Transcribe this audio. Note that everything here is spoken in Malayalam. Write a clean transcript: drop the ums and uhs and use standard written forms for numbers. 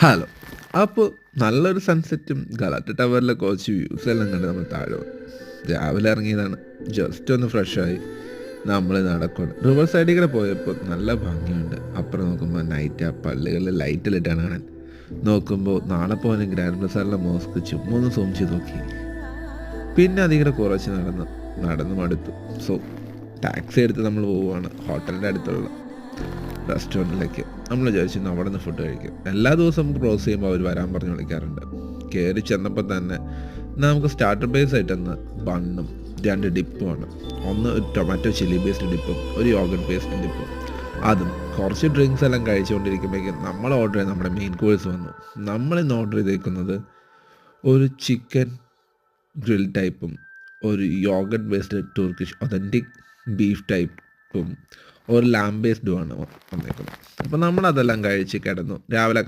ഹലോ. അപ്പോൾ നല്ലൊരു സൺസെറ്റും ഗലാറ്റ ടവറിലെ കുറച്ച് വ്യൂസ് എല്ലാം കണ്ട് നമ്മൾ താഴെ വന്നു. രാവിലെ ഇറങ്ങിയതാണ്. ജസ്റ്റ് ഒന്ന് ഫ്രഷായി നമ്മൾ നടക്കണം. റിവർ സൈഡിൽ കൂടെ പോയപ്പോൾ നല്ല ഭംഗിയുണ്ട്. അപ്പുറം നോക്കുമ്പോൾ നൈറ്റ് ആ പള്ളികളിൽ ലൈറ്റിലിട്ടാണ് കാണാൻ. നോക്കുമ്പോൾ നാളെ പോകുന്ന ഗ്രാൻഡ് ബസാറിലെ മോസ്ക് ചുമ്മാ ഒന്ന് സൂം ചെയ്ത് നോക്കി. പിന്നെ അതിങ്ങനെ കുറച്ച് നടന്ന് മടുത്തു. സോ ടാക്സി എടുത്ത് നമ്മൾ പോവുകയാണ് ഹോട്ടലിൻ്റെ അടുത്തുള്ള റെസ്റ്റോറൻറ്റിലേക്ക്. നമ്മൾ വിചാരിച്ചിരുന്നു അവിടെ നിന്ന് ഫുഡ് കഴിക്കും. എല്ലാ ദിവസവും ക്രോസ് ചെയ്യുമ്പോൾ അവർ വരാൻ പറഞ്ഞ് വിളിക്കാറുണ്ട്. കയറി ചെന്നപ്പോൾ തന്നെ നമുക്ക് സ്റ്റാർട്ടർ ബേസ് ആയിട്ടെന്ന് ബണ്ണും 2 ഡിപ്പുമാണ്. ഒന്ന് ടൊമാറ്റോ ചില്ലി ബേസ്ഡ് ഡിപ്പും ഒരു യോഗട്ട് ബേസ്ഡ് ഡിപ്പും. അതും കുറച്ച് ഡ്രിങ്ക്സ് എല്ലാം കഴിച്ചുകൊണ്ടിരിക്കുമ്പോഴേക്കും നമ്മൾ ഓർഡർ ചെയ്ത് നമ്മുടെ മെയിൻ കോഴ്സ് വന്നു. നമ്മളിന്ന് ഓർഡർ ചെയ്തേക്കുന്നത് ഒരു ചിക്കൻ ഗ്രിൽ ടൈപ്പും ഒരു yoghurt based Turkish authentic beef ടൈപ്പും ഒരു ലാം ബേസ്ഡുമാണ് വന്നേക്കുന്നത്. അപ്പോൾ നമ്മളതെല്ലാം കഴിച്ച് കിടന്നു. രാവിലെ